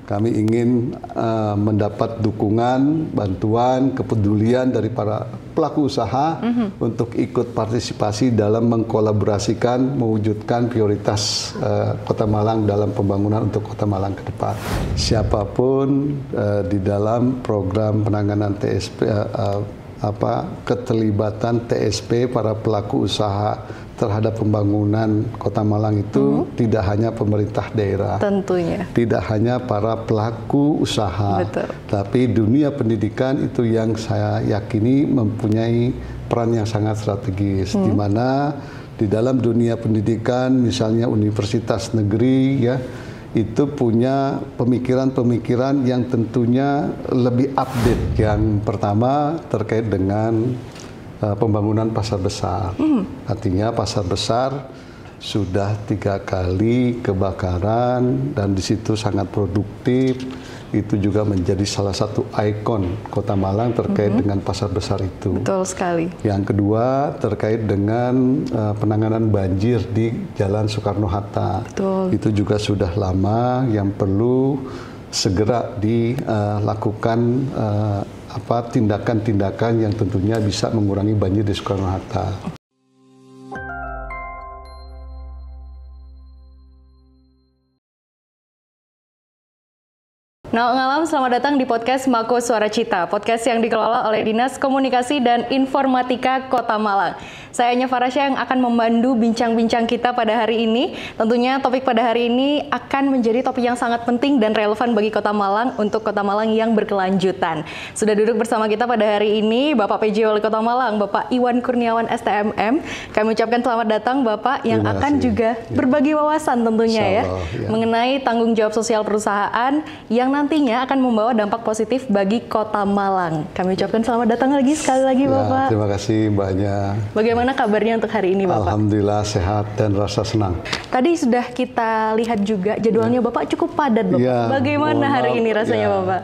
Kami ingin mendapat dukungan, bantuan, kepedulian dari para pelaku usaha untuk ikut partisipasi dalam mengkolaborasikan, mewujudkan prioritas Kota Malang dalam pembangunan untuk Kota Malang ke depan. Siapapun di dalam program penanganan TSP, keterlibatan TSP para pelaku usaha terhadap pembangunan Kota Malang itu tidak hanya pemerintah daerah, tentunya tidak hanya para pelaku usaha, betul, tapi dunia pendidikan itu yang saya yakini mempunyai peran yang sangat strategis, di mana di dalam dunia pendidikan misalnya universitas negeri ya itu punya pemikiran-pemikiran yang tentunya lebih update. Yang pertama terkait dengan pembangunan pasar besar. Artinya pasar besar sudah 3 kali kebakaran dan di situ sangat produktif. Itu juga menjadi salah satu ikon Kota Malang terkait dengan pasar besar itu. Betul sekali. Yang kedua terkait dengan penanganan banjir di Jalan Soekarno-Hatta. Itu juga sudah lama yang perlu segera dilakukan tindakan-tindakan yang tentunya bisa mengurangi banjir di Soekarno-Hatta. Ngalam, selamat datang di podcast Mako Suara Cita, podcast yang dikelola oleh Dinas Komunikasi dan Informatika Kota Malang. Saya Anya Farasya yang akan memandu bincang-bincang kita pada hari ini. Tentunya topik pada hari ini akan menjadi topik yang sangat penting dan relevan bagi Kota Malang untuk Kota Malang yang berkelanjutan. Sudah duduk bersama kita pada hari ini Bapak PJ Wali Kota Malang, Bapak Iwan Kurniawan STMM. Kami ucapkan selamat datang Bapak yang akan juga berbagi wawasan tentunya mengenai tanggung jawab sosial perusahaan yang nantinya akan membawa dampak positif bagi Kota Malang. Kami ucapkan selamat datang lagi sekali lagi Bapak. Terima kasih Mbaknya. Bagaimana kabarnya untuk hari ini Bapak? Alhamdulillah sehat dan rasa senang. Tadi sudah kita lihat juga jadwalnya Bapak cukup padat Bapak. Bagaimana hari ini rasanya Bapak?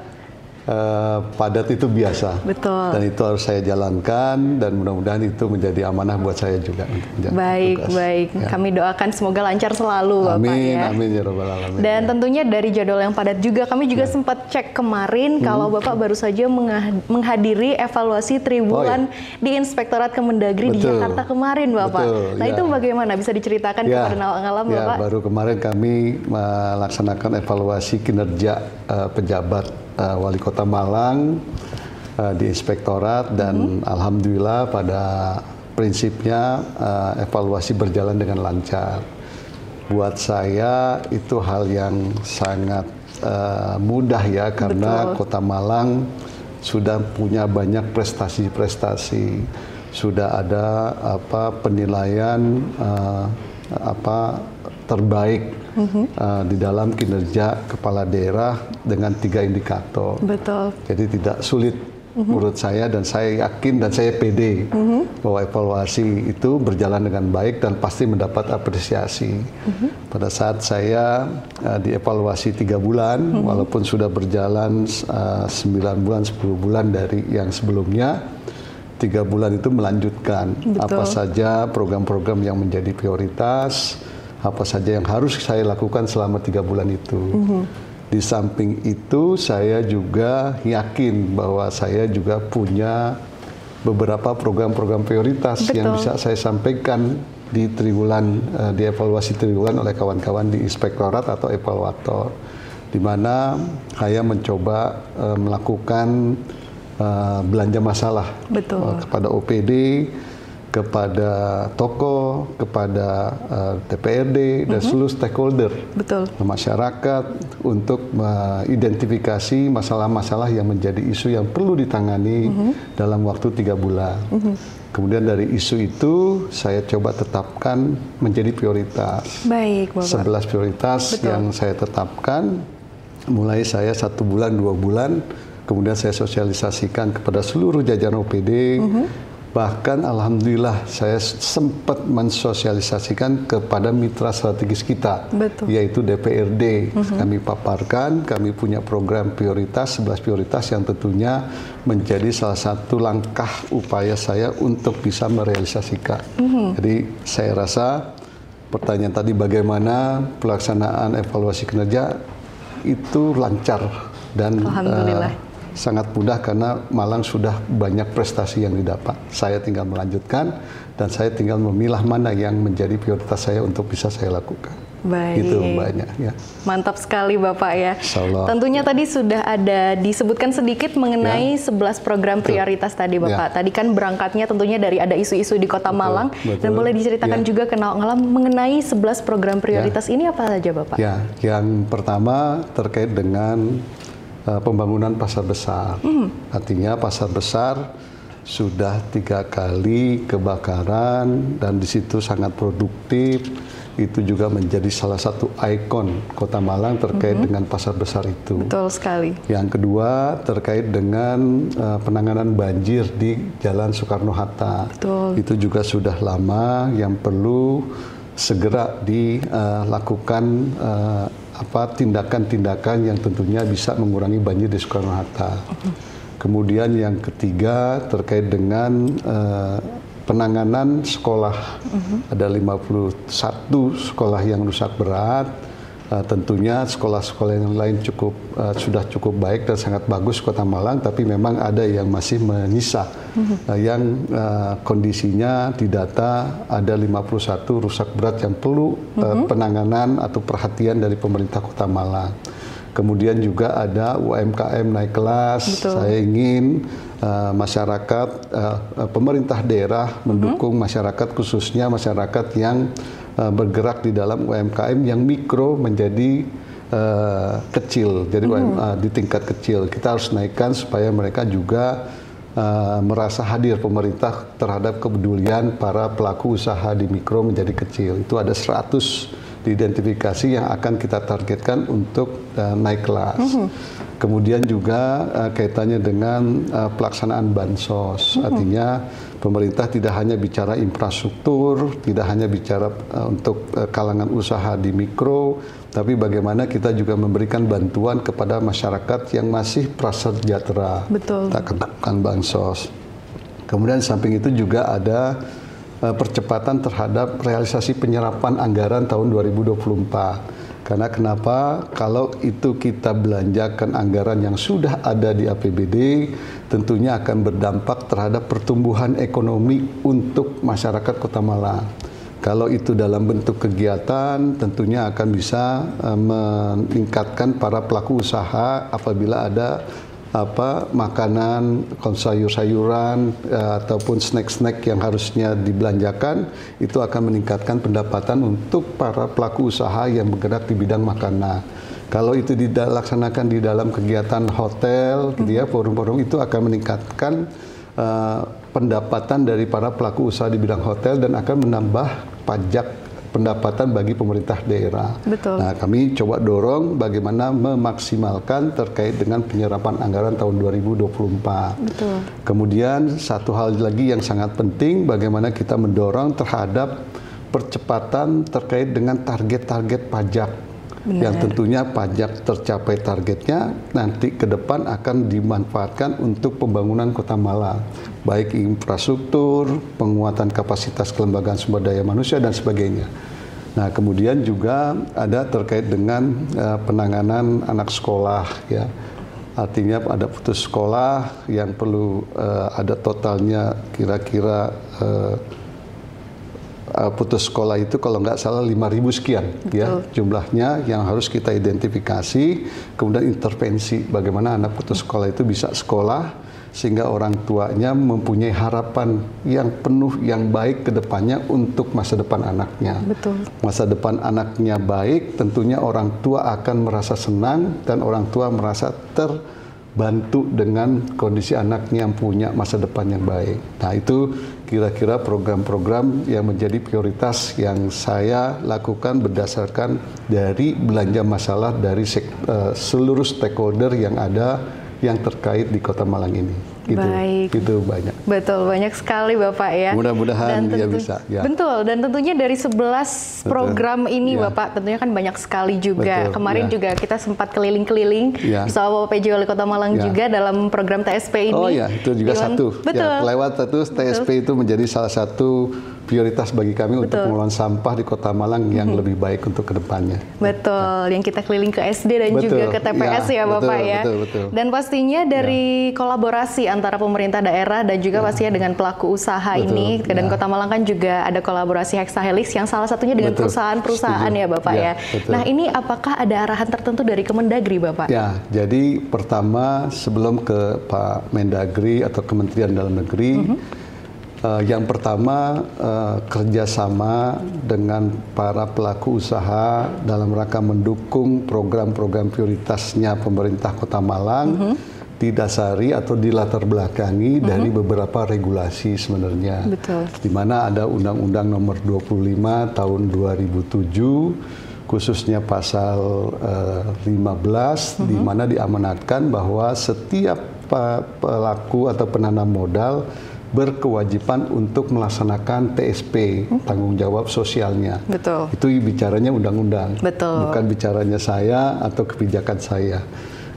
Padat itu biasa. Betul. Dan itu harus saya jalankan dan mudah-mudahan itu menjadi amanah buat saya juga. Baik. Ya. Kami doakan semoga lancar selalu Bapak ya. Amin ya Rabbal Alamin. Dan tentunya dari jadwal yang padat juga kami juga sempat cek kemarin kalau Bapak baru saja menghadiri evaluasi triwulan di Inspektorat Kemendagri di Jakarta kemarin Bapak. Nah itu bagaimana bisa diceritakan kepada Ngalam Bapak? Baru kemarin kami melaksanakan evaluasi kinerja pejabat Wali Kota Malang di Inspektorat dan alhamdulillah pada prinsipnya evaluasi berjalan dengan lancar. Buat saya itu hal yang sangat mudah ya karena Kota Malang sudah punya banyak prestasi-prestasi, sudah ada penilaian terbaik di dalam kinerja kepala daerah dengan 3 indikator. Betul. Jadi tidak sulit menurut saya dan saya yakin dan saya pede bahwa evaluasi itu berjalan dengan baik dan pasti mendapat apresiasi. Pada saat saya dievaluasi 3 bulan, walaupun sudah berjalan 9 bulan, 10 bulan dari yang sebelumnya, 3 bulan itu melanjutkan apa saja program-program yang menjadi prioritas, apa saja yang harus saya lakukan selama 3 bulan itu. Di samping itu saya juga yakin bahwa saya juga punya beberapa program-program prioritas yang bisa saya sampaikan di triwulan, di evaluasi triwulan oleh kawan-kawan di Inspektorat atau evaluator, di mana saya mencoba melakukan belanja masalah kepada OPD, kepada toko, kepada DPRD dan seluruh stakeholder masyarakat untuk mengidentifikasi masalah-masalah yang menjadi isu yang perlu ditangani dalam waktu 3 bulan. Kemudian dari isu itu saya coba tetapkan menjadi prioritas. Baik, Bapak. 11 prioritas yang saya tetapkan, mulai saya 1 bulan, 2 bulan, kemudian saya sosialisasikan kepada seluruh jajaran OPD. Bahkan alhamdulillah saya sempat mensosialisasikan kepada mitra strategis kita, yaitu DPRD. Kami paparkan, kami punya program prioritas, 11 prioritas yang tentunya menjadi salah satu langkah upaya saya untuk bisa merealisasikan. Jadi saya rasa pertanyaan tadi bagaimana pelaksanaan evaluasi kinerja, itu lancar dan sangat mudah karena Malang sudah banyak prestasi yang didapat. Saya tinggal melanjutkan dan saya tinggal memilah mana yang menjadi prioritas saya untuk bisa saya lakukan. Baik. Itu banyak ya. Mantap sekali Bapak ya. Insyaallah. Tentunya tadi sudah ada disebutkan sedikit mengenai 11 program prioritas tadi Bapak. Tadi kan berangkatnya tentunya dari ada isu-isu di Kota Malang. Dan boleh diceritakan juga kenal mengenai 11 program prioritas ini apa saja Bapak? Ya, yang pertama terkait dengan pembangunan pasar besar. Artinya pasar besar sudah 3 kali kebakaran dan di situ sangat produktif. Itu juga menjadi salah satu ikon Kota Malang terkait dengan pasar besar itu. Betul sekali. Yang kedua terkait dengan penanganan banjir di Jalan Soekarno-Hatta. Itu juga sudah lama yang perlu segera dilakukan tindakan-tindakan yang tentunya bisa mengurangi banjir di Soekarno-Hatta. Kemudian yang ketiga terkait dengan penanganan sekolah. Ada 51 sekolah yang rusak berat. Tentunya sekolah-sekolah yang lain sudah cukup baik dan sangat bagus Kota Malang, tapi memang ada yang masih menyisa. Yang kondisinya didata ada 51 rusak berat yang perlu penanganan atau perhatian dari pemerintah Kota Malang. Kemudian juga ada UMKM naik kelas. Saya ingin masyarakat, pemerintah daerah mendukung masyarakat, khususnya masyarakat yang bergerak di dalam UMKM yang mikro menjadi kecil. Jadi di tingkat kecil kita harus naikkan supaya mereka juga merasa hadir pemerintah terhadap kepedulian para pelaku usaha di mikro menjadi kecil. Itu ada 100 diidentifikasi yang akan kita targetkan untuk naik kelas. Kemudian juga kaitannya dengan pelaksanaan bansos. Artinya pemerintah tidak hanya bicara infrastruktur, tidak hanya bicara untuk kalangan usaha di mikro, tapi bagaimana kita juga memberikan bantuan kepada masyarakat yang masih prasejahtera. Betul. Kita kedepan bansos. Kemudian samping itu juga ada percepatan terhadap realisasi penyerapan anggaran tahun 2024. Karena kenapa? Kalau itu kita belanjakan anggaran yang sudah ada di APBD, tentunya akan berdampak terhadap pertumbuhan ekonomi untuk masyarakat Kota Malang. Kalau itu dalam bentuk kegiatan, tentunya akan bisa meningkatkan para pelaku usaha apabila ada makanan, sayur-sayuran ataupun snack-snack yang harusnya dibelanjakan, itu akan meningkatkan pendapatan untuk para pelaku usaha yang bergerak di bidang makanan. Kalau itu dilaksanakan di dalam kegiatan hotel, gitu ya, forum-forum itu akan meningkatkan pendapatan dari para pelaku usaha di bidang hotel dan akan menambah pajak pendapatan bagi pemerintah daerah. Betul. Nah, kami coba dorong bagaimana memaksimalkan terkait dengan penyerapan anggaran tahun 2024. Betul. Kemudian satu hal lagi yang sangat penting, bagaimana kita mendorong terhadap percepatan terkait dengan target-target pajak. Yang tentunya pajak tercapai targetnya nanti ke depan akan dimanfaatkan untuk pembangunan Kota Malang, baik infrastruktur, penguatan kapasitas kelembagaan sumber daya manusia dan sebagainya. Nah, kemudian juga ada terkait dengan penanganan anak sekolah, ya. Artinya ada putus sekolah yang perlu ada totalnya kira-kira putus sekolah itu kalau nggak salah 5.000 sekian. Betul. Ya jumlahnya yang harus kita identifikasi, kemudian intervensi bagaimana anak putus sekolah itu bisa sekolah sehingga orang tuanya mempunyai harapan yang penuh yang baik ke depannya untuk masa depan anaknya. Betul. Masa depan anaknya baik, tentunya orang tua akan merasa senang dan orang tua merasa terbantu dengan kondisi anaknya yang punya masa depan yang baik. Nah, itu kira-kira program-program yang menjadi prioritas yang saya lakukan berdasarkan dari belanja masalah dari seluruh stakeholder yang ada yang terkait di Kota Malang ini. Baik. Itu banyak. Betul, banyak sekali Bapak ya. Mudah-mudahan dia bisa. Ya. Betul, dan tentunya dari 11 program ini ya. Bapak, tentunya kan banyak sekali juga. Betul, kemarin juga kita sempat keliling-keliling bersama Bapak PJ Wali Kota Malang juga dalam program TSP ini. Oh ya, itu juga satu. Betul. Ya, lewat satu TSP itu menjadi salah satu prioritas bagi kami untuk pengelolaan sampah di Kota Malang yang lebih baik untuk kedepannya. Betul, yang kita keliling ke SD dan juga ke TPS ya Bapak ya. Betul. Dan pastinya dari kolaborasi antara pemerintah daerah dan juga pastinya dengan pelaku usaha ini, dan Kota Malang kan juga ada kolaborasi Hexahelix yang salah satunya dengan perusahaan-perusahaan ya Bapak ya. Nah ini apakah ada arahan tertentu dari Kemendagri Bapak? Ya, jadi pertama sebelum ke Pak Mendagri atau Kementerian Dalam Negeri, yang pertama kerjasama dengan para pelaku usaha dalam rangka mendukung program-program prioritasnya pemerintah Kota Malang didasari atau dilatar belakangi dari beberapa regulasi sebenarnya. Betul. Di mana ada Undang-Undang Nomor 25 Tahun 2007 khususnya pasal 15 di mana diamanatkan bahwa setiap pelaku atau penanam modal berkewajiban untuk melaksanakan TSP, tanggung jawab sosialnya. Betul. Itu bicaranya undang-undang, bukan bicaranya saya atau kebijakan saya.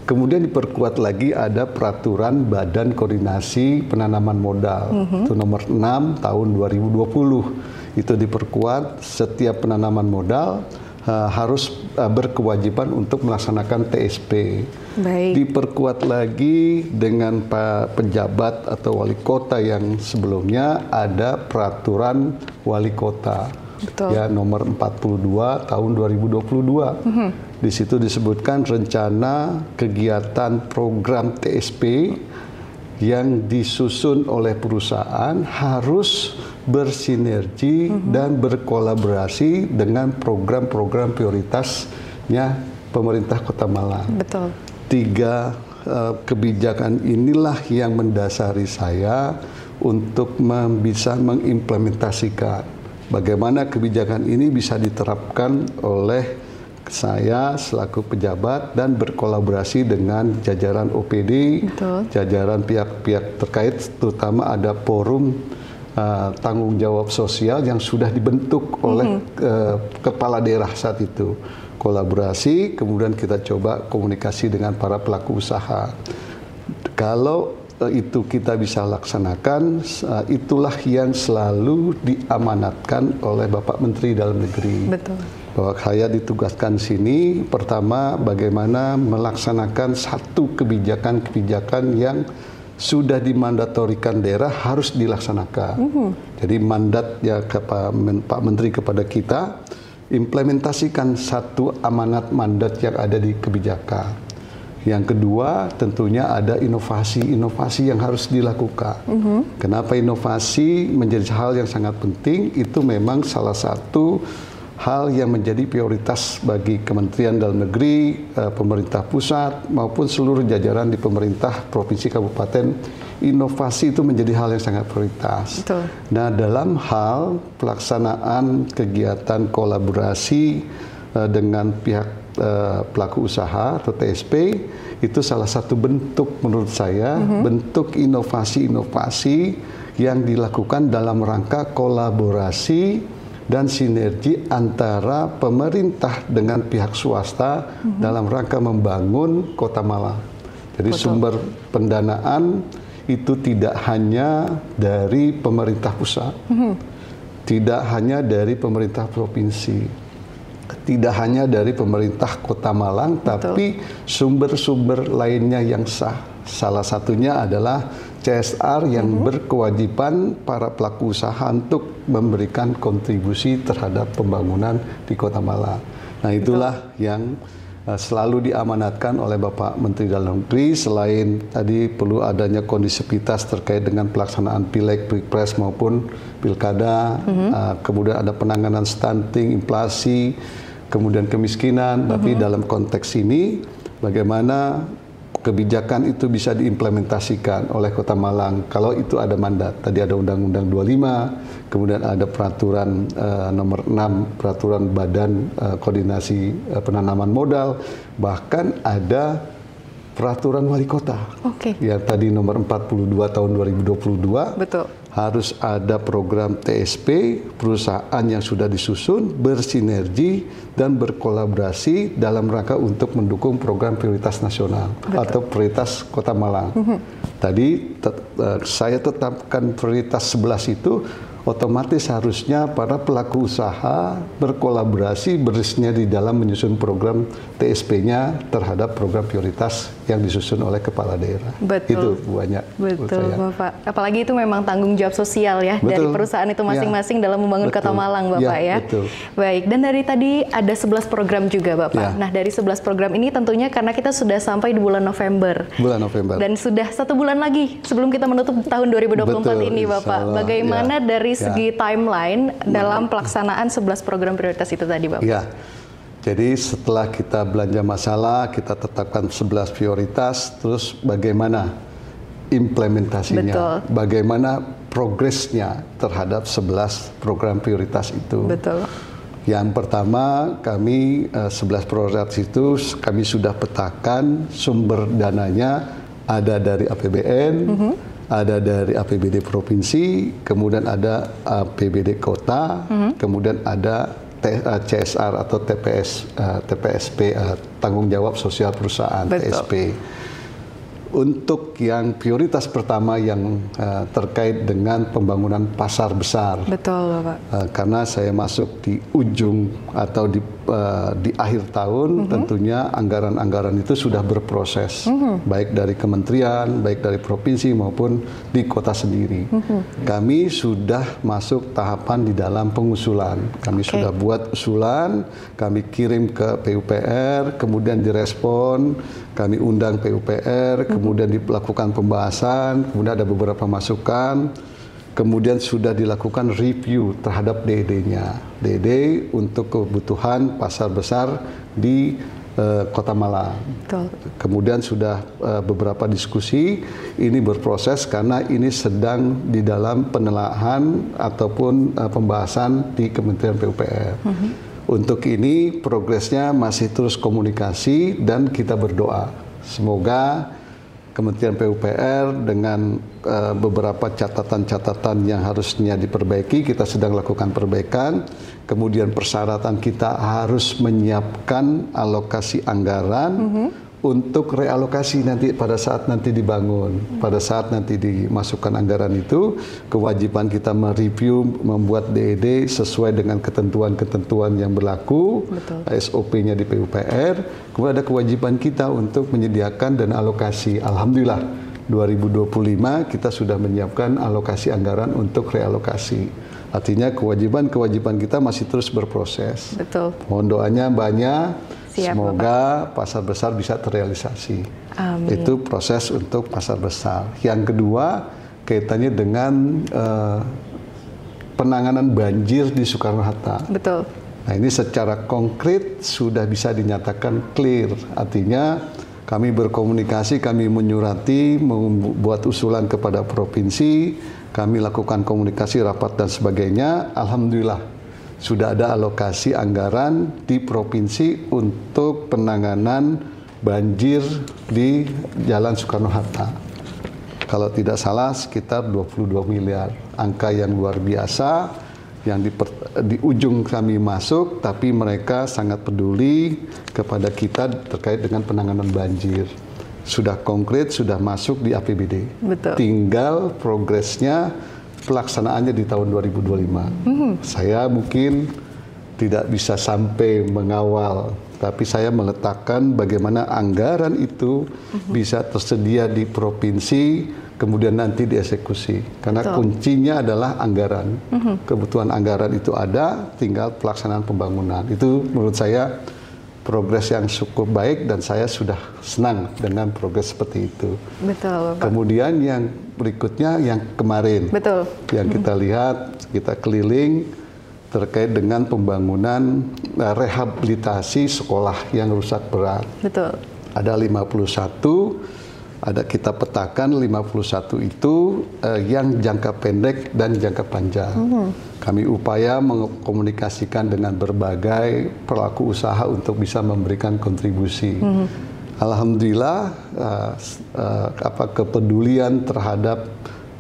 Kemudian diperkuat lagi ada peraturan Badan Koordinasi Penanaman Modal, itu nomor 6 tahun 2020. Itu diperkuat setiap penanaman modal harus berkewajiban untuk melaksanakan TSP. Baik. Diperkuat lagi dengan pejabat atau wali kota yang sebelumnya ada peraturan wali kota. Betul. Ya, nomor 42 tahun 2022. Di situ disebutkan rencana kegiatan program TSP yang disusun oleh perusahaan harus bersinergi dan berkolaborasi dengan program-program prioritasnya pemerintah Kota Malang. Betul. 3 kebijakan inilah yang mendasari saya untuk bisa mengimplementasikan bagaimana kebijakan ini bisa diterapkan oleh saya selaku pejabat dan berkolaborasi dengan jajaran OPD, jajaran pihak-pihak terkait, terutama ada forum tanggung jawab sosial yang sudah dibentuk oleh kepala daerah saat itu. Kolaborasi, kemudian kita coba komunikasi dengan para pelaku usaha. Kalau itu kita bisa laksanakan, itulah yang selalu diamanatkan oleh Bapak Menteri Dalam Negeri. Betul. Bahwa saya ditugaskan sini, pertama bagaimana melaksanakan satu kebijakan-kebijakan yang sudah dimandatorikan daerah harus dilaksanakan. Jadi mandat ya Pak Menteri kepada kita, implementasikan satu amanat mandat yang ada di kebijakan. Yang kedua, tentunya ada inovasi-inovasi yang harus dilakukan. Kenapa inovasi menjadi hal yang sangat penting? Itu memang salah satu hal yang menjadi prioritas bagi Kementerian Dalam Negeri, pemerintah pusat, maupun seluruh jajaran di pemerintah provinsi kabupaten. Inovasi itu menjadi hal yang sangat prioritas. Betul. Nah, dalam hal pelaksanaan kegiatan kolaborasi dengan pihak pelaku usaha atau TSP, itu salah satu bentuk menurut saya, bentuk inovasi-inovasi yang dilakukan dalam rangka kolaborasi dan sinergi antara pemerintah dengan pihak swasta dalam rangka membangun Kota Malang. Jadi sumber pendanaan itu tidak hanya dari pemerintah pusat, tidak hanya dari pemerintah provinsi, tidak hanya dari pemerintah Kota Malang, tapi sumber-sumber lainnya yang sah. Salah satunya adalah CSR yang berkewajiban para pelaku usaha untuk memberikan kontribusi terhadap pembangunan di Kota Malang. Nah, itulah yang selalu diamanatkan oleh Bapak Menteri Dalam Negeri. Selain tadi perlu adanya kondisivitas terkait dengan pelaksanaan pileg, pilpres maupun pilkada, kemudian ada penanganan stunting, inflasi, kemudian kemiskinan. Tapi dalam konteks ini, bagaimana kebijakan itu bisa diimplementasikan oleh Kota Malang. Kalau itu ada mandat, tadi ada Undang-Undang 25, kemudian ada peraturan nomor 6, peraturan Badan Koordinasi Penanaman Modal, bahkan ada peraturan wali kota. Ya, tadi nomor 42 tahun 2022. Betul. Harus ada program TSP, perusahaan yang sudah disusun bersinergi dan berkolaborasi dalam rangka untuk mendukung program prioritas nasional atau prioritas Kota Malang. Tadi saya tetapkan prioritas 11 itu otomatis harusnya para pelaku usaha berkolaborasi bersinergi dalam menyusun program TSP-nya terhadap program prioritas yang disusun oleh kepala daerah. Betul. Itu banyak. Betul, Bapak. Apalagi itu memang tanggung jawab sosial ya dari perusahaan itu masing-masing dalam membangun Kota Malang, Bapak ya. Betul. Baik, dan dari tadi ada 11 program juga, Bapak. Nah, dari 11 program ini tentunya karena kita sudah sampai di bulan November. Bulan November. Dan sudah 1 bulan lagi sebelum kita menutup tahun 2024 ini, Bapak. Bagaimana dari segi timeline dalam pelaksanaan 11 program prioritas itu tadi, Bapak? Ya. Jadi setelah kita belanja masalah, kita tetapkan 11 prioritas, terus bagaimana implementasinya, Betul. bagaimana progresnya terhadap 11 program prioritas itu. Betul. Yang pertama, kami 11 prioritas itu kami sudah petakan sumber dananya ada dari APBN, ada dari APBD provinsi, kemudian ada APBD kota, kemudian ada CSR atau TPSP, tanggung jawab sosial perusahaan. Betul. TSP. Untuk yang prioritas pertama yang terkait dengan pembangunan pasar besar. Betul, Bapak. Karena saya masuk di ujung atau di akhir tahun, tentunya anggaran-anggaran itu sudah berproses, baik dari kementerian, baik dari provinsi maupun di kota sendiri. Kami sudah masuk tahapan di dalam pengusulan. Kami sudah buat usulan, kami kirim ke PUPR, kemudian direspon, kami undang PUPR, kemudian dilakukan pembahasan, kemudian ada beberapa masukan. Kemudian sudah dilakukan review terhadap DD-nya. DD untuk kebutuhan pasar besar di Kota Malang. Betul. Kemudian sudah beberapa diskusi, ini berproses karena ini sedang di dalam penelaahan ataupun pembahasan di Kementerian PUPR. Untuk ini progresnya masih terus komunikasi dan kita berdoa. Semoga Kementerian PUPR dengan beberapa catatan-catatan yang harusnya diperbaiki, kita sedang lakukan perbaikan. Kemudian persyaratan kita harus menyiapkan alokasi anggaran untuk realokasi nanti pada saat nanti dibangun. Pada saat nanti dimasukkan anggaran itu, kewajiban kita mereview, membuat DED sesuai dengan ketentuan-ketentuan yang berlaku, SOP-nya di PUPR. Kemudian ada kewajiban kita untuk menyediakan dan alokasi. Alhamdulillah, 2025 kita sudah menyiapkan alokasi anggaran untuk realokasi. Artinya kewajiban-kewajiban kita masih terus berproses. Betul. Mohon doanya banyak. Siap, semoga Bapak. Pasar besar bisa terrealisasi. Amin. Itu proses untuk pasar besar. Yang kedua, kaitannya dengan penanganan banjir di Soekarno-Hatta. Betul. Nah, ini secara konkret sudah bisa dinyatakan clear. Artinya kami berkomunikasi, kami menyurati, membuat usulan kepada provinsi, kami lakukan komunikasi, rapat dan sebagainya. Alhamdulillah sudah ada alokasi anggaran di provinsi untuk penanganan banjir di Jalan Soekarno-Hatta. Kalau tidak salah sekitar 22 miliar. Angka yang luar biasa yang di ujung kami masuk, tapi mereka sangat peduli kepada kita terkait dengan penanganan banjir. Sudah konkret, sudah masuk di APBD. Betul. Tinggal progresnya pelaksanaannya di tahun 2025. Saya mungkin tidak bisa sampai mengawal, tapi saya meletakkan bagaimana anggaran itu bisa tersedia di provinsi, kemudian nanti dieksekusi. Karena kuncinya adalah anggaran. Kebutuhan anggaran itu ada, tinggal pelaksanaan pembangunan. Itu menurut saya progres yang cukup baik dan saya sudah senang dengan progres seperti itu. Betul, Bapak. Kemudian yang berikutnya yang kemarin, Betul. yang kita lihat, kita keliling terkait dengan pembangunan rehabilitasi sekolah yang rusak berat. Betul. Ada 51, ada kita petakan 51 itu yang jangka pendek dan jangka panjang. Kami upaya mengkomunikasikan dengan berbagai pelaku usaha untuk bisa memberikan kontribusi. Alhamdulillah, kepedulian terhadap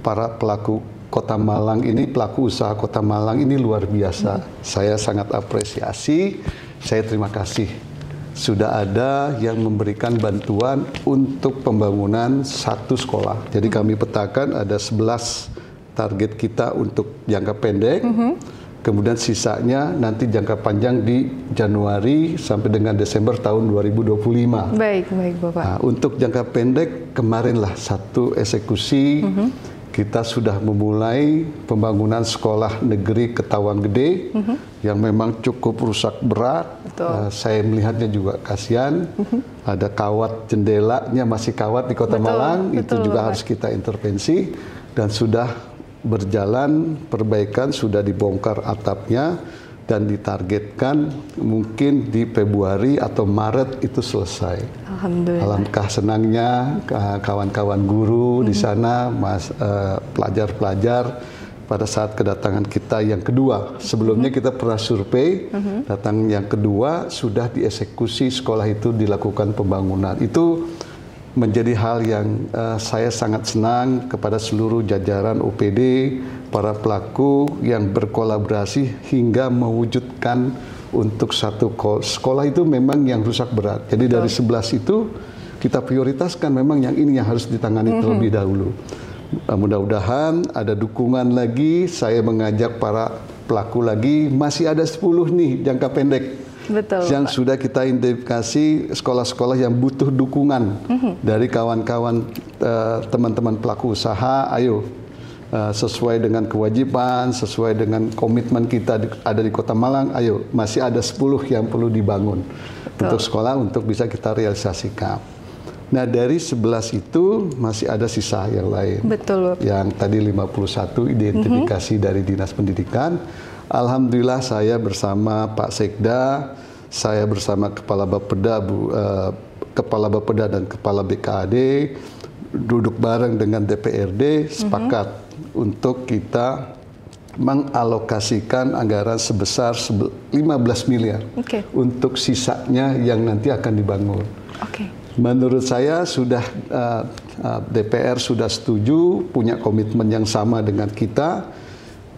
para pelaku Kota Malang ini, pelaku usaha Kota Malang ini luar biasa. Saya sangat apresiasi, saya terima kasih. Sudah ada yang memberikan bantuan untuk pembangunan satu sekolah. Jadi kami petakan ada 11 target kita untuk jangka pendek. Kemudian sisanya nanti jangka panjang di Januari sampai dengan Desember tahun 2025. Baik Bapak. Nah, untuk jangka pendek kemarinlah satu eksekusi, kita sudah memulai pembangunan sekolah negeri Ketawang Gede yang memang cukup rusak berat. Saya melihatnya juga kasihan. Ada kawat jendelanya masih kawat di Kota Malang, itu juga harus kita intervensi dan sudah berjalan perbaikan, sudah dibongkar atapnya dan ditargetkan mungkin di Februari atau Maret itu selesai. Alhamdulillah. Alangkah senangnya kawan-kawan guru di sana, pelajar-pelajar pada saat kedatangan kita yang kedua. Sebelumnya kita pernah survei, datang yang kedua sudah dieksekusi sekolah itu dilakukan pembangunan. Itu menjadi hal yang saya sangat senang kepada seluruh jajaran OPD, para pelaku yang berkolaborasi hingga mewujudkan untuk satu sekolah itu memang yang rusak berat. Jadi dari 11 itu kita prioritaskan memang yang ini yang harus ditangani terlebih dahulu. Mudah-mudahan ada dukungan lagi, saya mengajak para pelaku lagi, masih ada 10 nih jangka pendek. Betul, yang Pak. sudah kita identifikasi sekolah-sekolah yang butuh dukungan dari kawan-kawan teman-teman pelaku usaha. Ayo sesuai dengan kewajiban, sesuai dengan komitmen kita ada di Kota Malang. Ayo masih ada 10 yang perlu dibangun untuk sekolah untuk bisa kita realisasikan. Nah dari 11 itu masih ada sisa yang lain. Betul, Bapak. Yang tadi 51 identifikasi dari Dinas Pendidikan. Alhamdulillah saya bersama Pak Sekda, saya bersama Kepala Bapeda, Kepala Bapeda dan Kepala BKAD duduk bareng dengan DPRD sepakat untuk kita mengalokasikan anggaran sebesar 15 miliar untuk sisanya yang nanti akan dibangun. Menurut saya sudah DPR sudah setuju, punya komitmen yang sama dengan kita,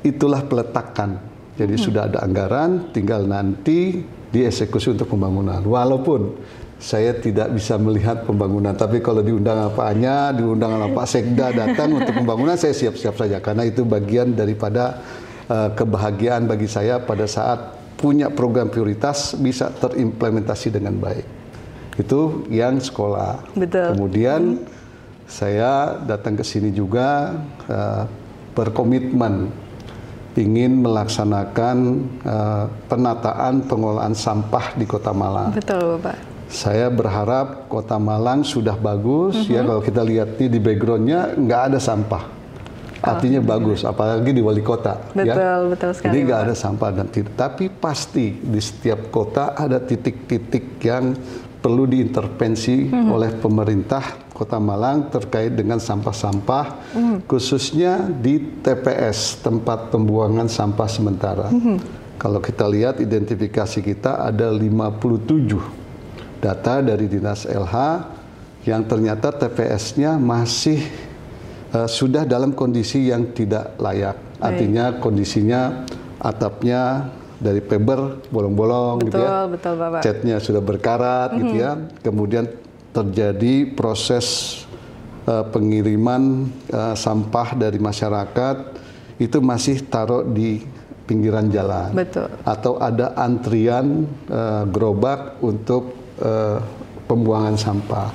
itulah peletakan. Jadi sudah ada anggaran, tinggal nanti dieksekusi untuk pembangunan. Walaupun saya tidak bisa melihat pembangunan, tapi kalau diundang apanya, diundang Pak Sekda datang untuk pembangunan, saya siap-siap saja. Karena itu bagian daripada kebahagiaan bagi saya pada saat punya program prioritas bisa terimplementasi dengan baik. Itu yang sekolah. Betul. Kemudian saya datang ke sini juga berkomitmen ingin melaksanakan penataan pengelolaan sampah di Kota Malang. Betul, Bapak. Saya berharap Kota Malang sudah bagus, ya kalau kita lihat nih di backgroundnya nggak ada sampah. Artinya bagus, apalagi di wali kota. Betul, betul sekali. Jadi nggak ada sampah dan tapi pasti di setiap kota ada titik-titik yang perlu diintervensi oleh pemerintah Kota Malang terkait dengan sampah-sampah, khususnya di TPS, tempat pembuangan sampah sementara. Kalau kita lihat identifikasi kita ada 57 data dari Dinas LH yang ternyata TPS-nya masih sudah dalam kondisi yang tidak layak. Artinya kondisinya atapnya dari fiber bolong-bolong gitu ya. Betul, Bapak. Catnya sudah berkarat gitu ya. Kemudian terjadi proses pengiriman sampah dari masyarakat itu masih taruh di pinggiran jalan. Betul. Atau ada antrian gerobak untuk pembuangan sampah.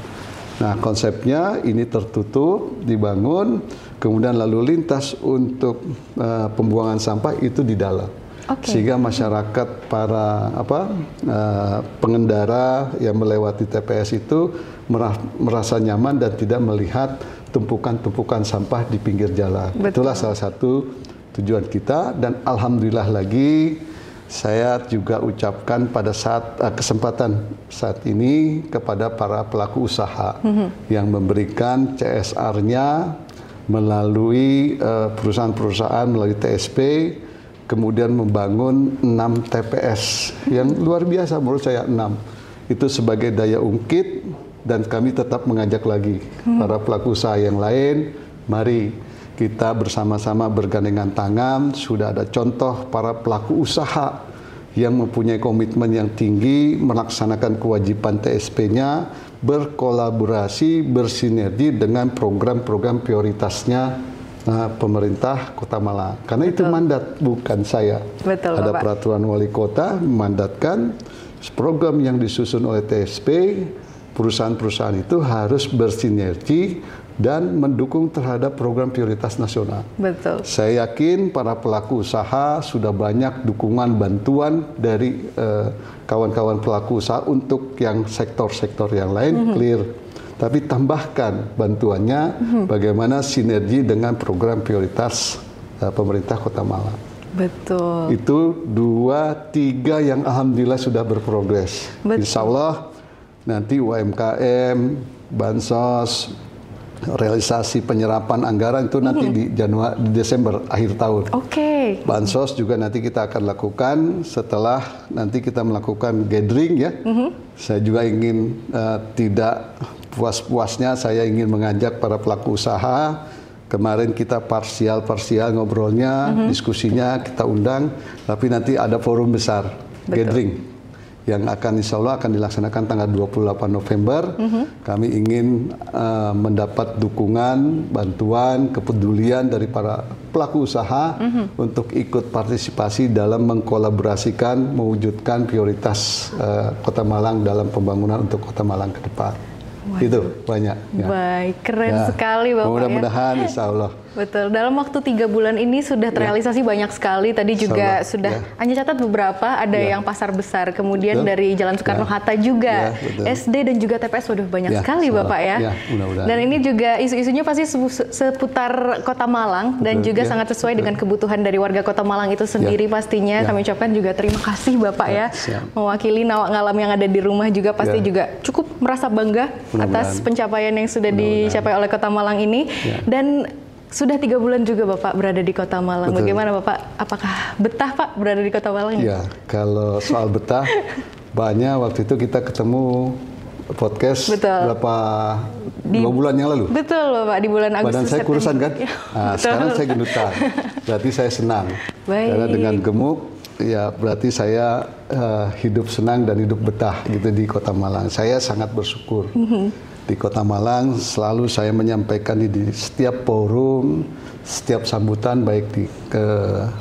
Nah, konsepnya ini tertutup, dibangun, kemudian lalu lintas untuk pembuangan sampah itu di dalam. Sehingga masyarakat para pengendara yang melewati TPS itu merasa nyaman dan tidak melihat tumpukan-tumpukan sampah di pinggir jalan. Itulah salah satu tujuan kita dan alhamdulillah lagi saya juga ucapkan pada saat kesempatan saat ini kepada para pelaku usaha yang memberikan CSR-nya melalui perusahaan-perusahaan melalui TSP, kemudian membangun 6 TPS yang luar biasa menurut saya 6. Itu sebagai daya ungkit dan kami tetap mengajak lagi para pelaku usaha yang lain, mari kita bersama-sama bergandengan tangan. Sudah ada contoh para pelaku usaha yang mempunyai komitmen yang tinggi melaksanakan kewajiban TSP-nya, berkolaborasi, bersinergi dengan program-program prioritasnya pemerintah Kota Malang. Karena itu mandat, bukan saya. Betul, ada Bapak. peraturan wali kota memandatkan program yang disusun oleh TSP, perusahaan-perusahaan itu harus bersinergi dan mendukung terhadap program prioritas nasional. Betul. Saya yakin para pelaku usaha sudah banyak dukungan bantuan dari kawan-kawan pelaku usaha untuk yang sektor-sektor yang lain, clear. Tapi tambahkan bantuannya bagaimana sinergi dengan program prioritas pemerintah Kota Malang. Betul. Itu 2, 3 yang alhamdulillah sudah berprogres. Betul. Insya Allah nanti UMKM, Bansos, realisasi penyerapan anggaran itu nanti di Desember akhir tahun. Oke. Bansos juga nanti kita akan lakukan setelah nanti kita melakukan gathering ya. Saya juga ingin tidak puas-puasnya saya ingin mengajak para pelaku usaha. Kemarin kita parsial ngobrolnya, diskusinya kita undang, tapi nanti ada forum besar, gathering, yang akan insya Allah akan dilaksanakan tanggal 28 November. Kami ingin mendapat dukungan, bantuan, kepedulian dari para pelaku usaha untuk ikut partisipasi dalam mengkolaborasikan, mewujudkan prioritas Kota Malang dalam pembangunan untuk Kota Malang ke depan. Waduh. Itu banyak. Ya. Baik, keren sekali Bapak. Mudah-mudahan insya Allah. Betul, dalam waktu 3 bulan ini sudah terrealisasi banyak sekali. Tadi juga sudah hanya catat beberapa, ada yang pasar besar, kemudian dari Jalan Soekarno-Hatta juga, SD dan juga TPS sudah banyak sekali Bapak ya. Mudah-mudahan. Dan ini juga isu-isunya pasti seputar Kota Malang dan juga sangat sesuai dengan kebutuhan dari warga Kota Malang itu sendiri pastinya. Kami ucapkan juga terima kasih Bapak ya, mewakili Nawak Ngalam yang ada di rumah juga pasti juga cukup merasa bangga atas pencapaian yang sudah dicapai oleh Kota Malang ini. Dan sudah 3 bulan juga Bapak berada di Kota Malang. Betul. Bagaimana Bapak? Apakah betah Pak berada di Kota Malang? Ya, kalau soal betah, banyak waktu itu kita ketemu podcast berapa 2 bulan yang lalu. Betul Bapak, di bulan Agustus. Badan saya kurusan kan? Nah, sekarang saya gendutan. Berarti saya senang. Karena dengan gemuk, ya berarti saya hidup senang dan hidup betah gitu di Kota Malang. Saya sangat bersyukur. Di Kota Malang selalu saya menyampaikan di setiap forum, setiap sambutan baik di ke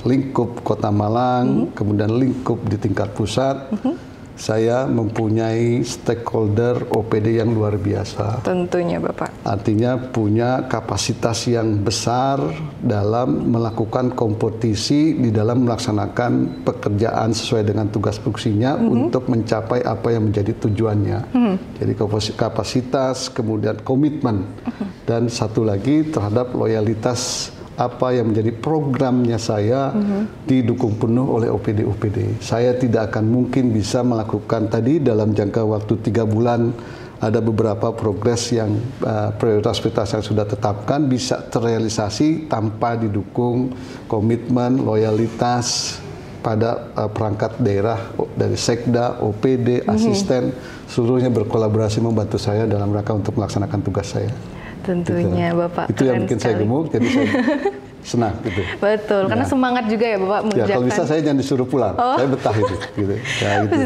lingkup Kota Malang, kemudian lingkup di tingkat pusat. Saya mempunyai stakeholder OPD yang luar biasa. Tentunya Bapak. Artinya punya kapasitas yang besar dalam melakukan kompetisi di dalam melaksanakan pekerjaan sesuai dengan tugas fungsinya untuk mencapai apa yang menjadi tujuannya. Jadi kapasitas, kemudian komitmen, dan satu lagi terhadap loyalitas apa yang menjadi programnya saya didukung penuh oleh OPD-OPD. Saya tidak akan mungkin bisa melakukan tadi dalam jangka waktu 3 bulan. Ada beberapa progres yang prioritas-prioritas yang sudah tetapkan bisa terrealisasi tanpa didukung komitmen, loyalitas pada perangkat daerah dari Sekda, OPD, asisten, seluruhnya berkolaborasi membantu saya dalam rangka untuk melaksanakan tugas saya. Tentunya Bapak. Itu yang bikin saya gemuk, jadi saya senang gitu. Betul, karena semangat juga ya Bapak mengerjakan. Ya, kalau bisa saya jangan disuruh pulang, saya betah itu. Gitu. Ya, gitu.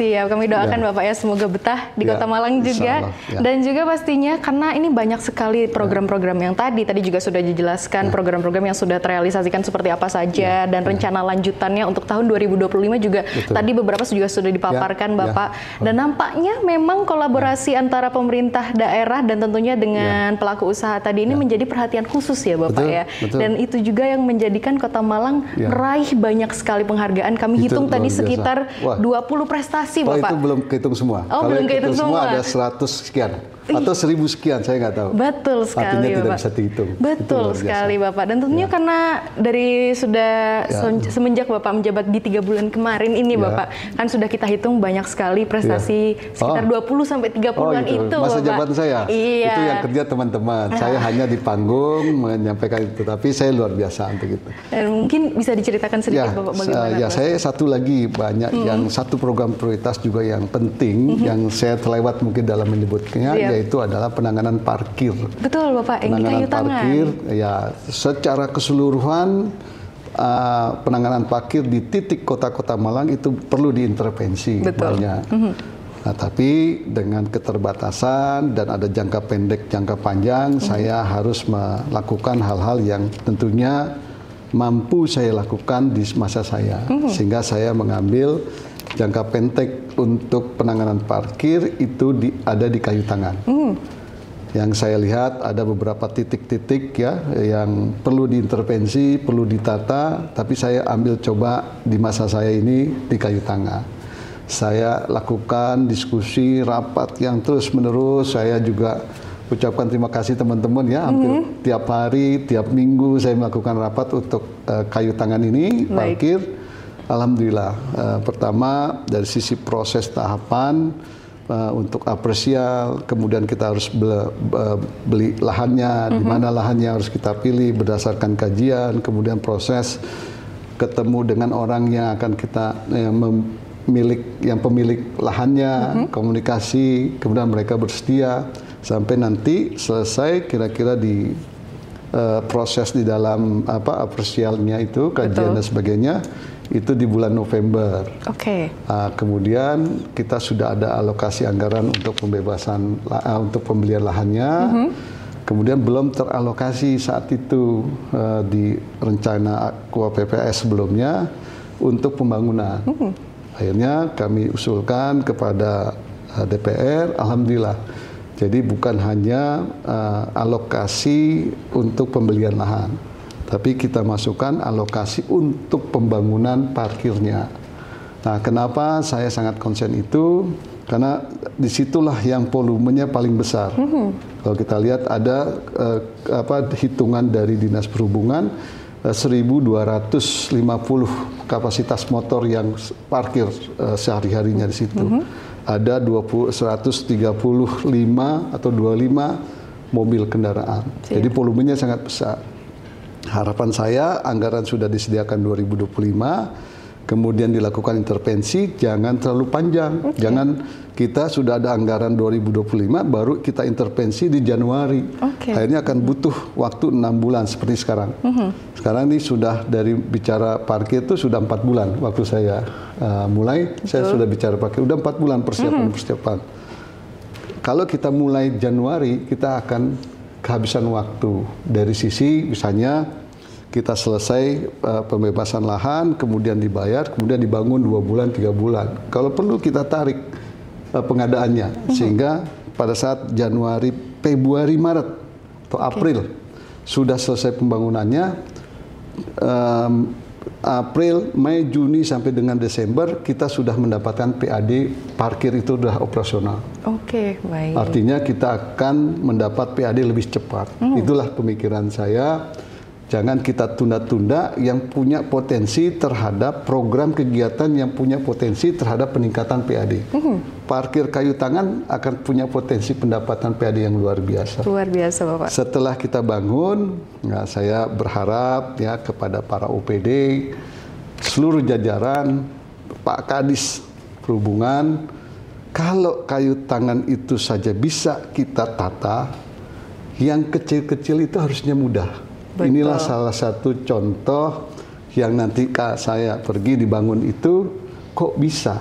Siap. Kami doakan Bapak ya semoga betah di Kota Malang juga. Dan juga pastinya karena ini banyak sekali program-program yang tadi juga sudah dijelaskan program-program yang sudah terrealisasikan seperti apa saja dan rencana lanjutannya untuk tahun 2025 juga. Tadi beberapa juga sudah dipaparkan Bapak. Dan nampaknya memang kolaborasi antara pemerintah daerah dan tentunya dengan pelaku usaha tadi ini menjadi perhatian khusus ya Bapak ya. Dan itu juga yang menjadikan Kota Malang meraih banyak sekali penghargaan. Kami hitung tadi sekitar 20 prestasi Bapak. Itu belum kehitung semua. Kalau belum kehitung semua ada 100 sekian. Atau 1000 sekian, saya nggak tahu. Betul sekali Artinya Bapak. tidak bisa dihitung. Betul sekali Bapak. Dan tentunya karena dari sudah semenjak Bapak menjabat di 3 bulan kemarin ini Bapak, kan sudah kita hitung banyak sekali prestasi sekitar 20 sampai 30-an itu Masa Bapak. jabatan saya? Iya. Itu yang kerja teman-teman. Saya hanya di panggung menyampaikan itu, tapi saya luar biasa untuk itu. Dan mungkin bisa diceritakan sedikit Bapak bagaimana? Ya, saya satu lagi banyak yang satu program prioritas juga yang penting yang saya terlewat mungkin dalam menyebutnya, yaitu adalah penanganan parkir. Betul Bapak, penanganan parkir ya secara keseluruhan. Penanganan parkir di titik kota-kota Malang itu perlu diintervensi banyak. Nah, tapi dengan keterbatasan dan ada jangka pendek, jangka panjang, saya harus melakukan hal-hal yang tentunya mampu saya lakukan di masa saya. Sehingga saya mengambil jangka pendek untuk penanganan parkir itu ada di kayu tangan. Yang saya lihat ada beberapa titik-titik ya yang perlu diintervensi, perlu ditata, tapi saya ambil coba di masa saya ini di kayu tangan. Saya lakukan diskusi, rapat yang terus-menerus. Saya juga ucapkan terima kasih teman-teman ya, hampir tiap hari, tiap minggu saya melakukan rapat untuk kayu tangan ini, parkir. Alhamdulillah, pertama dari sisi proses tahapan untuk apresial, kemudian kita harus beli lahannya, di mana lahannya harus kita pilih berdasarkan kajian, kemudian proses ketemu dengan orang yang akan kita pemilik lahannya, komunikasi, kemudian mereka bersedia sampai nanti selesai kira-kira di proses di dalam apresialnya itu kajian dan sebagainya itu di bulan November. Kemudian kita sudah ada alokasi anggaran untuk pembebasan untuk pembelian lahannya. Kemudian belum teralokasi saat itu di rencana Aqua PPS sebelumnya untuk pembangunan. Akhirnya kami usulkan kepada DPR, alhamdulillah. Jadi bukan hanya alokasi untuk pembelian lahan, tapi kita masukkan alokasi untuk pembangunan parkirnya. Nah, kenapa saya sangat konsen itu? Karena disitulah yang volumenya paling besar. Kalau kita lihat ada hitungan dari Dinas Perhubungan, 1.250 kapasitas motor yang parkir sehari-harinya di situ. Ada 135 atau 25 mobil kendaraan. Jadi volumenya sangat besar. Harapan saya anggaran sudah disediakan 2025, kemudian dilakukan intervensi, jangan terlalu panjang. Jangan kita sudah ada anggaran 2025, baru kita intervensi di Januari. Akhirnya akan butuh waktu 6 bulan seperti sekarang. Sekarang ini sudah dari bicara parkir itu sudah 4 bulan waktu saya mulai. Saya sudah bicara parkir, udah 4 bulan persiapan. Kalau kita mulai Januari, kita akan kehabisan waktu. Dari sisi misalnya kita selesai pembebasan lahan, kemudian dibayar, kemudian dibangun 2 bulan, 3 bulan. Kalau perlu kita tarik pengadaannya, sehingga pada saat Januari, Februari, Maret, atau April sudah selesai pembangunannya, April, Mei, Juni sampai dengan Desember kita sudah mendapatkan PAD parkir itu sudah operasional. Baik. Artinya kita akan mendapat PAD lebih cepat. Itulah pemikiran saya. Jangan kita tunda-tunda yang punya potensi terhadap program kegiatan yang punya potensi terhadap peningkatan PAD. Parkir kayu tangan akan punya potensi pendapatan PAD yang luar biasa. Luar biasa, Bapak. Setelah kita bangun, nah saya berharap ya kepada para OPD, seluruh jajaran, Pak Kadis Perhubungan, kalau kayu tangan itu saja bisa kita tata, yang kecil-kecil itu harusnya mudah. Inilah salah satu contoh yang nanti saya pergi dibangun itu, kok bisa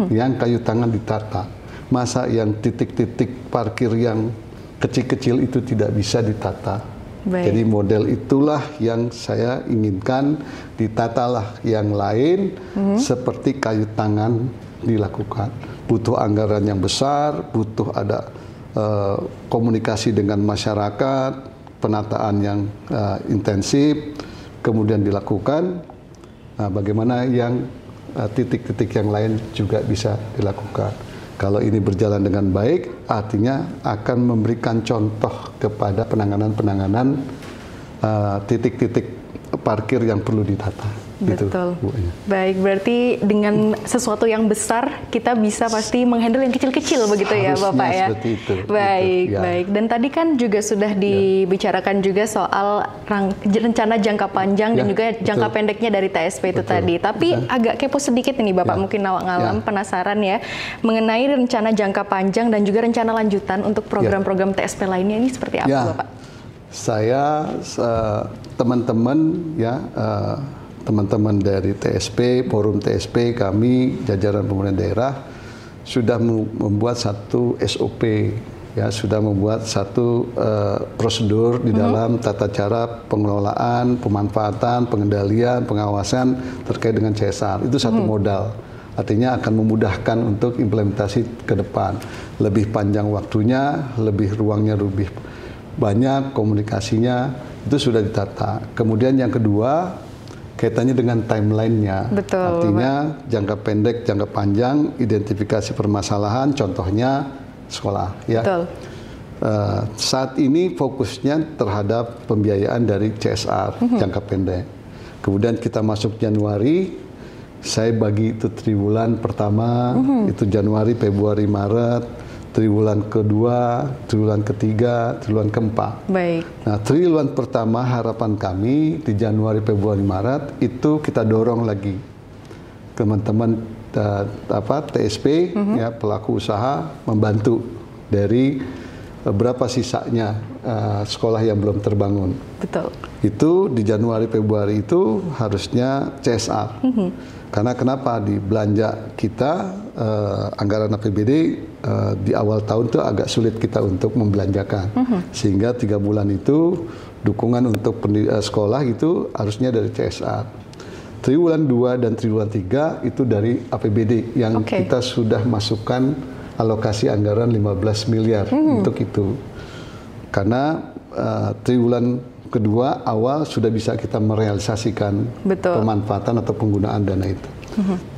yang kayu tangan ditata. Masa yang titik-titik parkir yang kecil-kecil itu tidak bisa ditata. Jadi model itulah yang saya inginkan, ditatalah yang lain seperti kayu tangan dilakukan. Butuh anggaran yang besar, butuh ada komunikasi dengan masyarakat, penataan yang intensif, kemudian dilakukan. Nah, bagaimana yang titik-titik yang lain juga bisa dilakukan. Kalau ini berjalan dengan baik, artinya akan memberikan contoh kepada penanganan-penanganan titik-titik parkir yang perlu ditata. Betul. Baik, berarti dengan sesuatu yang besar kita bisa pasti menghandle yang kecil-kecil begitu ya, Bapak ya. Seperti itu. Baik, baik. Dan tadi kan juga sudah dibicarakan juga soal rencana jangka panjang dan juga jangka pendeknya dari TSP itu tadi. Tapi agak kepo sedikit ini Bapak, mungkin awak-ngalam penasaran ya mengenai rencana jangka panjang dan juga rencana lanjutan untuk program-program TSP lainnya ini seperti apa, Bapak? Saya teman-teman ya teman-teman dari TSP, forum TSP, kami jajaran pemerintah daerah sudah membuat satu SOP, ya, sudah membuat satu prosedur di dalam tata cara pengelolaan, pemanfaatan, pengendalian, pengawasan terkait dengan CSR. Itu satu modal. Artinya akan memudahkan untuk implementasi ke depan. Lebih panjang waktunya, lebih ruangnya lebih banyak, komunikasinya itu sudah ditata. Kemudian yang kedua, kaitannya dengan timeline-nya. Betul, artinya jangka pendek, jangka panjang, identifikasi permasalahan, contohnya sekolah. Ya. Betul. Saat ini fokusnya terhadap pembiayaan dari CSR jangka pendek. Kemudian kita masuk Januari, saya bagi itu triwulan pertama, itu Januari, Februari, Maret, triwulan kedua, triwulan ketiga, triwulan keempat. Baik. Nah, triwulan pertama harapan kami di Januari, Februari, Maret itu kita dorong lagi teman-teman TSP, ya, pelaku usaha membantu dari berapa sisanya sekolah yang belum terbangun. Betul. Itu di Januari, Februari itu harusnya CSR. Karena kenapa di belanja kita anggaran APBD di awal tahun itu agak sulit kita untuk membelanjakan, sehingga 3 bulan itu dukungan untuk sekolah itu harusnya dari CSR. Triwulan 2 dan triwulan 3 itu dari APBD yang kita sudah masukkan alokasi anggaran 15 miliar untuk itu. Karena triwulan kedua awal sudah bisa kita merealisasikan pemanfaatan atau penggunaan dana itu.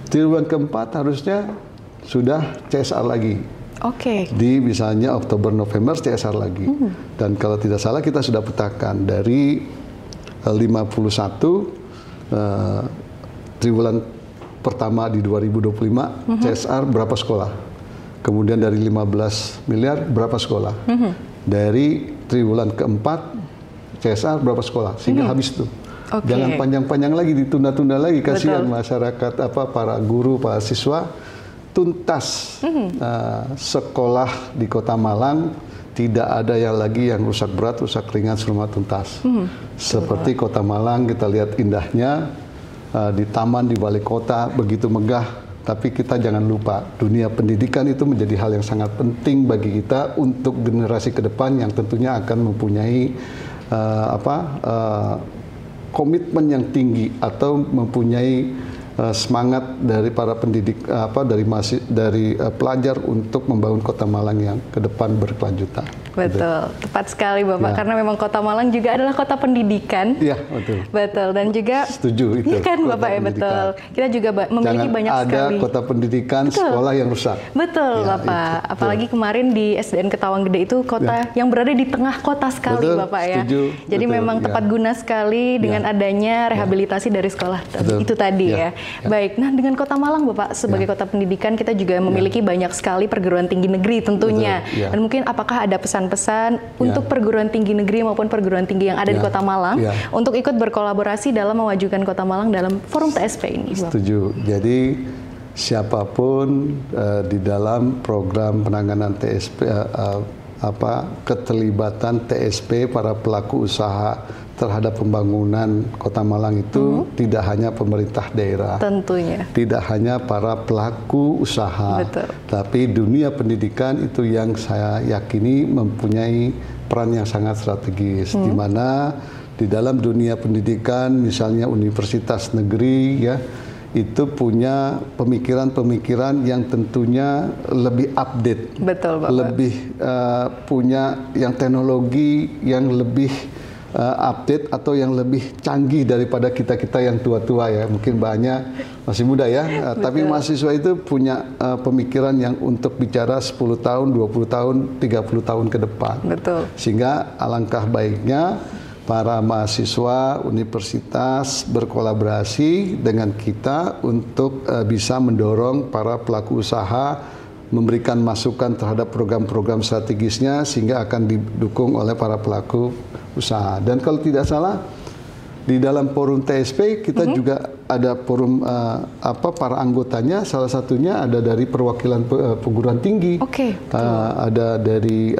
Triwulan keempat harusnya sudah CSR lagi. Di misalnya Oktober November CSR lagi. Dan kalau tidak salah kita sudah petakan dari 51 triwulan pertama di 2025 CSR berapa sekolah. Kemudian dari 15 miliar berapa sekolah. Dari triwulan keempat CSR berapa sekolah, sehingga habis itu. Jangan panjang-panjang lagi, ditunda-tunda lagi, kasihan masyarakat, para guru, para siswa. Tuntas sekolah di Kota Malang, tidak ada yang lagi yang rusak berat, rusak ringan, semua tuntas. Seperti Kota Malang, kita lihat indahnya di taman di balik kota, begitu megah. Tapi kita jangan lupa, dunia pendidikan itu menjadi hal yang sangat penting bagi kita untuk generasi ke depan yang tentunya akan mempunyai komitmen yang tinggi atau mempunyai semangat dari para pendidik, dari pelajar untuk membangun Kota Malang yang ke depan berkelanjutan. Betul, tepat sekali Bapak, karena memang Kota Malang juga adalah kota pendidikan. Iya, betul. Betul, dan juga setuju itu. Iya kan Bapak ya, betul. Kita juga memiliki banyak sekali. Jangan ada kota pendidikan, sekolah yang rusak. Betul ya, Bapak, itu. Apalagi kemarin di SDN Ketawang Gede itu kota yang berada di tengah kota sekali Bapak ya. Setuju, jadi memang tepat guna sekali dengan adanya rehabilitasi dari sekolah itu tadi ya. Baik, nah dengan Kota Malang Bapak sebagai kota pendidikan kita juga memiliki banyak sekali perguruan tinggi negeri tentunya. Dan mungkin apakah ada pesan-pesan untuk perguruan tinggi negeri maupun perguruan tinggi yang ada di Kota Malang untuk ikut berkolaborasi dalam memajukan Kota Malang dalam forum TSP ini? Setuju. Jadi siapapun di dalam program penanganan TSP, keterlibatan TSP para pelaku usaha terhadap pembangunan Kota Malang itu tidak hanya pemerintah daerah, tentunya, tidak hanya para pelaku usaha, tapi dunia pendidikan itu yang saya yakini mempunyai peran yang sangat strategis, di mana di dalam dunia pendidikan, misalnya universitas negeri, ya, itu punya pemikiran-pemikiran yang tentunya lebih update, lebih punya yang teknologi yang lebih update atau yang lebih canggih daripada kita-kita yang tua-tua ya, mungkin banyak masih muda ya, tapi mahasiswa itu punya pemikiran yang untuk bicara 10 tahun, 20 tahun, 30 tahun ke depan. Sehingga alangkah baiknya para mahasiswa universitas berkolaborasi dengan kita untuk bisa mendorong para pelaku usaha, memberikan masukan terhadap program-program strategisnya sehingga akan didukung oleh para pelaku usaha. Dan kalau tidak salah di dalam forum TSP kita juga ada forum para anggotanya, salah satunya ada dari perwakilan perguruan tinggi, ada dari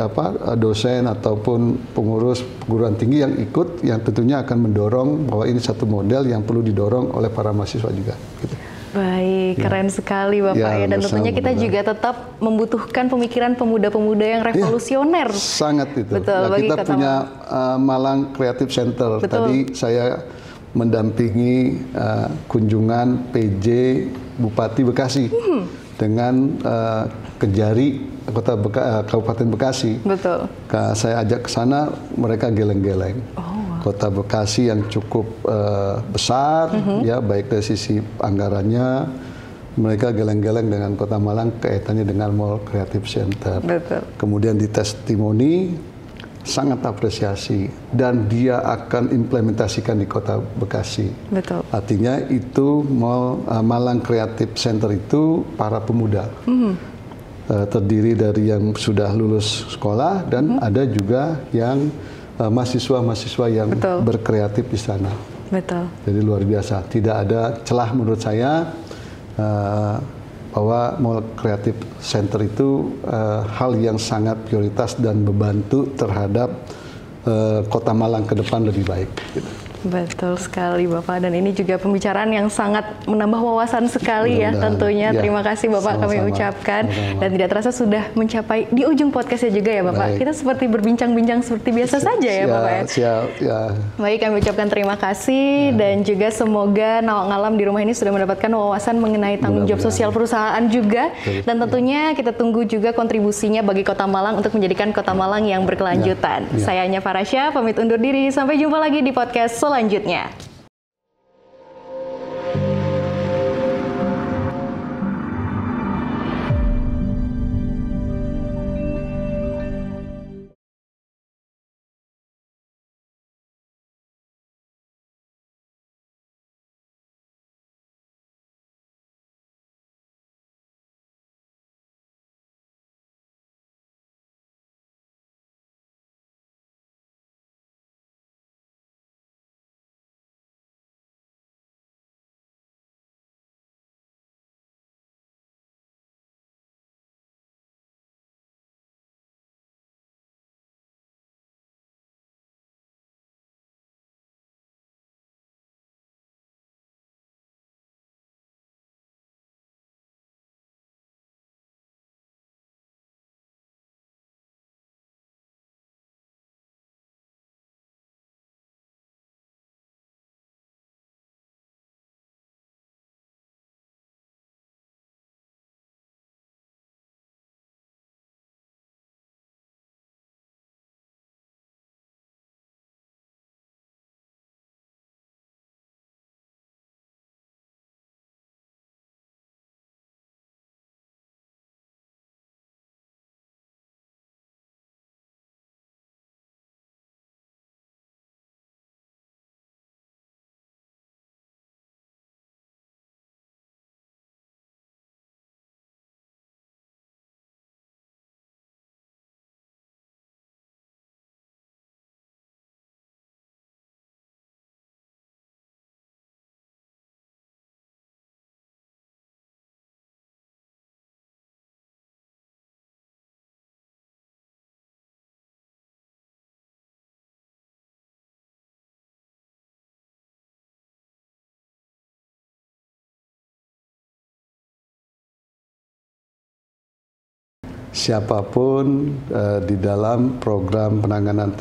dosen ataupun pengurus perguruan tinggi yang ikut, yang tentunya akan mendorong bahwa ini satu model yang perlu didorong oleh para mahasiswa juga. Gitu. Baik, Ya. keren sekali Bapak ya. Dan tentunya kita juga tetap membutuhkan pemikiran pemuda-pemuda yang revolusioner. Sangat itu. Betul, Nah, bagi kita Kota punya Malang Creative Center. Betul. Tadi saya mendampingi kunjungan PJ Bupati Bekasi dengan Kejari Kabupaten Bekasi. Betul. Saya ajak ke sana, mereka geleng-geleng. Kota Bekasi yang cukup besar, ya baik dari sisi anggarannya, mereka geleng-geleng dengan Kota Malang kaitannya dengan Mall Creative Center. Betul. Kemudian di testimoni sangat apresiasi dan dia akan implementasikan di Kota Bekasi. Betul. Artinya itu Mall Malang Creative Center itu para pemuda. Terdiri dari yang sudah lulus sekolah dan ada juga yang mahasiswa-mahasiswa yang berkreatif di sana. Betul. Jadi luar biasa. Tidak ada celah menurut saya bahwa Mall Creative Center itu hal yang sangat prioritas dan membantu terhadap Kota Malang ke depan lebih baik. Gitu. Betul sekali Bapak, dan ini juga pembicaraan yang sangat menambah wawasan sekali ya tentunya. Ya, terima kasih Bapak kami ucapkan. Dan tidak terasa sudah mencapai di ujung podcastnya juga ya Bapak. Baik. Kita seperti berbincang-bincang seperti biasa saja ya Bapak ya. Siap, ya. Baik, kami ucapkan terima kasih dan juga semoga Nawak Ngalam di rumah ini sudah mendapatkan wawasan mengenai tanggung jawab sosial perusahaan juga. Dan tentunya kita tunggu juga kontribusinya bagi Kota Malang untuk menjadikan Kota Malang yang berkelanjutan. Saya Anya Farasya, pamit undur diri. Sampai jumpa lagi di podcast selanjutnya. Siapapun di dalam program penanganan